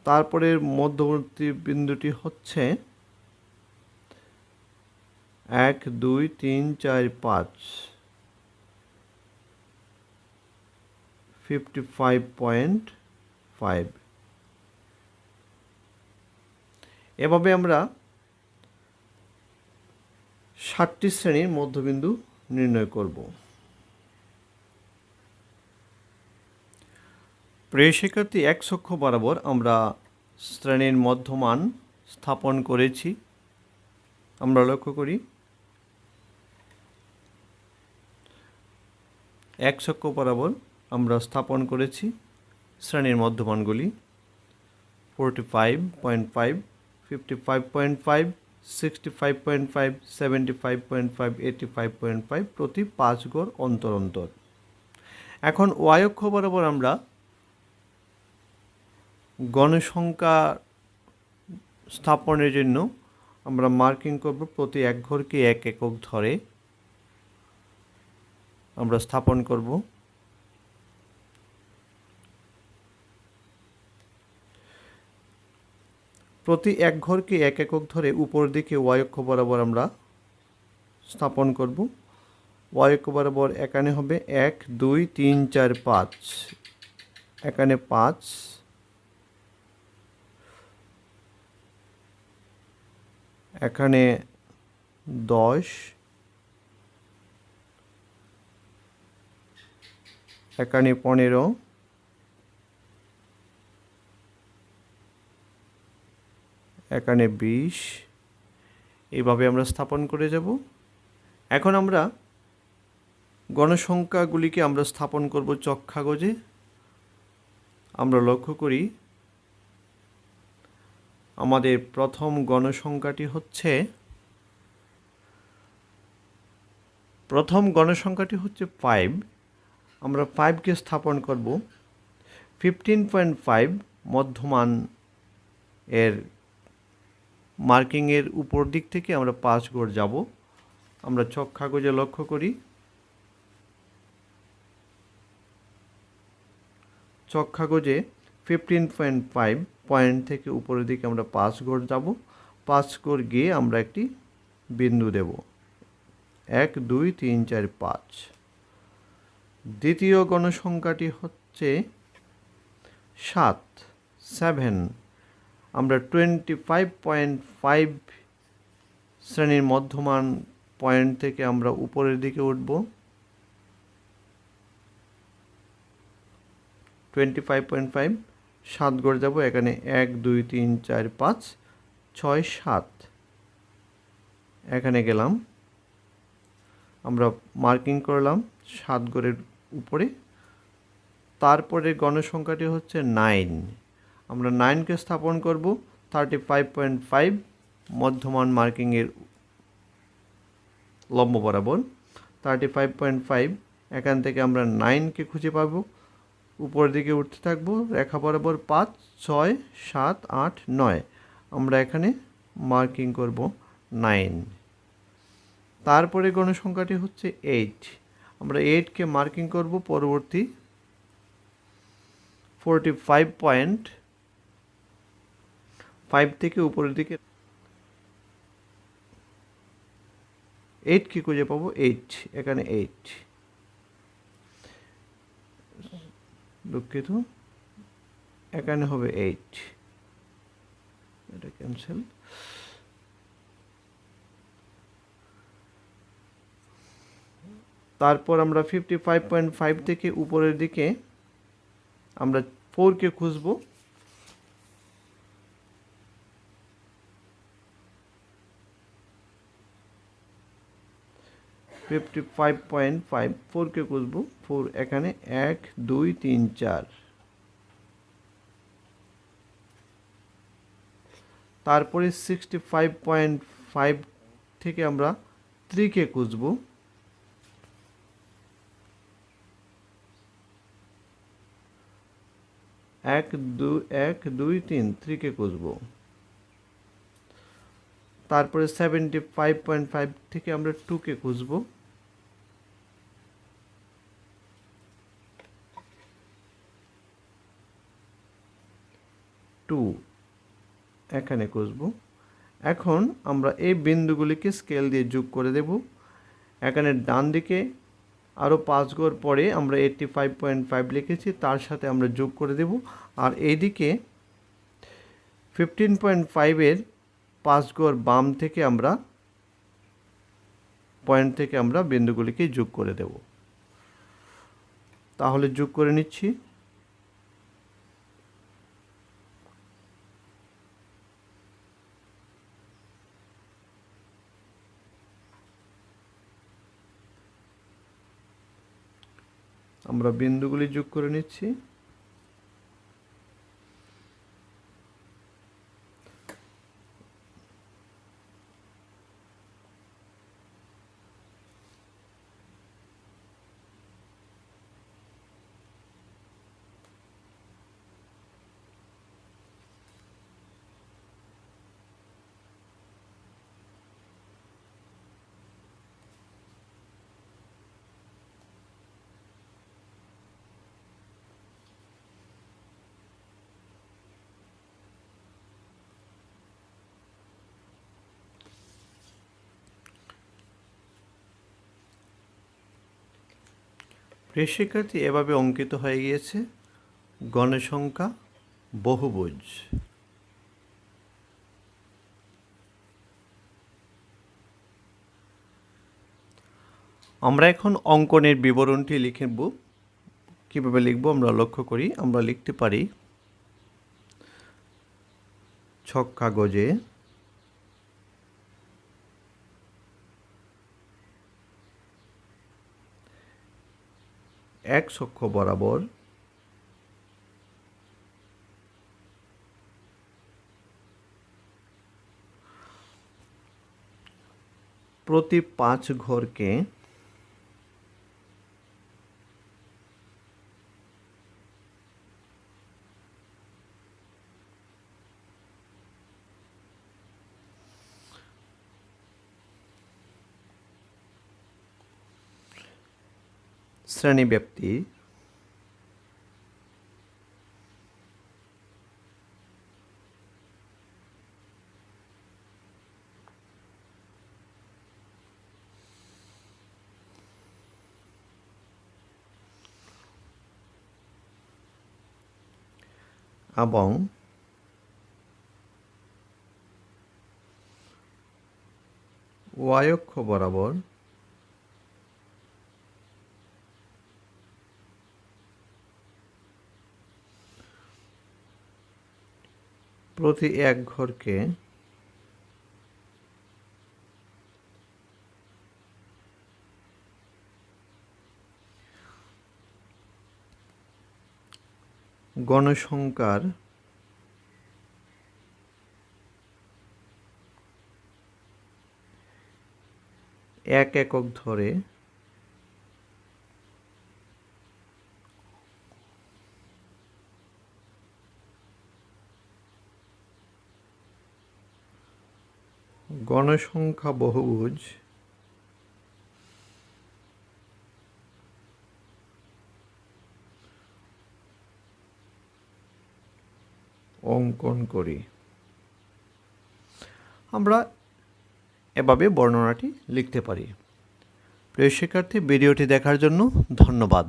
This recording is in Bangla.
তারপরে মধ্যবর্তী বিন্দুটি হচ্ছে 1 2 3 4 5 55.5। এভাবে আমরা 60টি শ্রেণীর মধ্যবিন্দু নির্ণয় করব। প্রিয় শিক্ষার্থী, x অক্ষ বরাবর আমরা শ্রেণীর মধ্যমান স্থাপন করেছি। আমরা লক্ষ্য করি x অক্ষ বরাবর আমরা স্থাপন করেছি শ্রেণীর মধ্যমানগুলি 45.5, 55.5, 65.5, 75.5, 85.5 প্রতি 5 গড় অন্তর অন্তর। এখন y অক্ষ বরাবর আমরা গণসংখ্যা স্থাপনের জন্য আমরা মার্কিং করব প্রতি এক ঘরকে 1 একক ধরে আমরা স্থাপন করব। প্রতি এক ঘরকে 1 একক ধরে উপর দিকে y অক্ষ বরাবর আমরা স্থাপন করব। y অক্ষ বরাবর এখানে হবে 1 2 3 4 5, এখানে 5, এখানে 10, এখানে 15, এখানে 20, এইভাবে আমরা স্থাপন করে যাব। এখন আমরা গণসংখ্যাগুলিকে আমরা স্থাপন করব চক কাগজে। আমরা লক্ষ্য করি আমাদের প্রথম গণসংখ্যাটি হচ্ছে 5। আমরা 5কে স্থাপন করব 15.5 মধ্যমান এর মার্কিংয়ের উপর দিক থেকে আমরা 5 গড় যাব। আমরা চক কাগজে লক্ষ্য করি চক কাগজে 15.5 পয়েন্ট থেকে উপরের দিকে আমরা 5 গড় যাব। 5 গড় গিয়ে আমরা একটি বিন্দু দেব 1 2 3 4 5। দ্বিতীয় গণসংখ্যাটি হচ্ছে 7। আমরা 25.5 শ্রেণীর মধ্যমান পয়েন্ট থেকে আমরা উপরের দিকে উঠব 25.5, 7 গড় যাব। এখানে 1 2 3 4 5 6 7, এখানে গেলাম, আমরা মার্কিং করলাম 7 গড়ের উপরে। তারপরে গণসংখ্যাটি হচ্ছে 9। আমরা 9কে স্থাপন করব 35.5 মধ্যমান মার্কিংয়ের লম্ব বরাবর 35.5। এখান থেকে আমরা 9কে খুঁজে পাবো, উপরের দিকে উঠতে থাকবো রেখা বরাবর 5 6 7 8 9। আমরা এখানে মার্কিং করব 9। তারপরে গণসংখ্যাটি হচ্ছে 8। আমরা 8কে মার্কিং করব পরবর্তী 45.5 থেকে উপরের দিকে 8কে খুঁজে পাবো 8, এখানে 8, দুঃখিত, এখানে হবে 8, এটা ক্যান্সেল। তারপর আমরা 55.5 থেকে উপরের দিকে আমরা 4কে খুঁজব। 55.5 4কে খুঁজব। 4 এখানে 1 2 3 4। তারপরে 65.5 থেকে আমরা 3কে খুঁজব। 1 2 3 3কে খুঁজব। তারপরে 75.5 থেকে আমরা 2কে খুঁজব। 2 2 এখানে কষব। এখন আমরা এই বিন্দুগুলিকে স্কেল দিয়ে যোগ করে দেব। এখানে ডান দিকে আরও 5 ঘর পরে আমরা 85.5 লিখেছি, তার সাথে আমরা যোগ করে দেব। আর এইদিকে 15.5-এর 5 ঘর বাম থেকে আমরা পয়েন্ট থেকে আমরা বিন্দুগুলিকে যোগ করে দেব। তাহলে যোগ করে নিচ্ছি। আমরা বিন্দুগুলি যোগ করে নিচ্ছি। প্রিয় শিক্ষার্থী, এভাবে অঙ্কিত হয়ে গিয়েছে গণসংখ্যা বহুভুজ। আমরা এখন অঙ্কনের বিবরণটি লিখব। কীভাবে লিখব আমরা লক্ষ্য করি। আমরা লিখতে পারি ছক কাগজে এক অক্ষ বরাবর প্রতি 5 ঘরকে শ্রেণীব্যাপ্তি এবং ওয়াই অক্ষ বরাবর প্রতি 1 ঘরকে গণসংখ্যার এক একক ধরে গণসংখ্যা বহুভুজ অঙ্কন করি। আমরা এভাবে বর্ণনাটি লিখতে পারি। প্রিয় শিক্ষার্থী, ভিডিওটি দেখার জন্য ধন্যবাদ।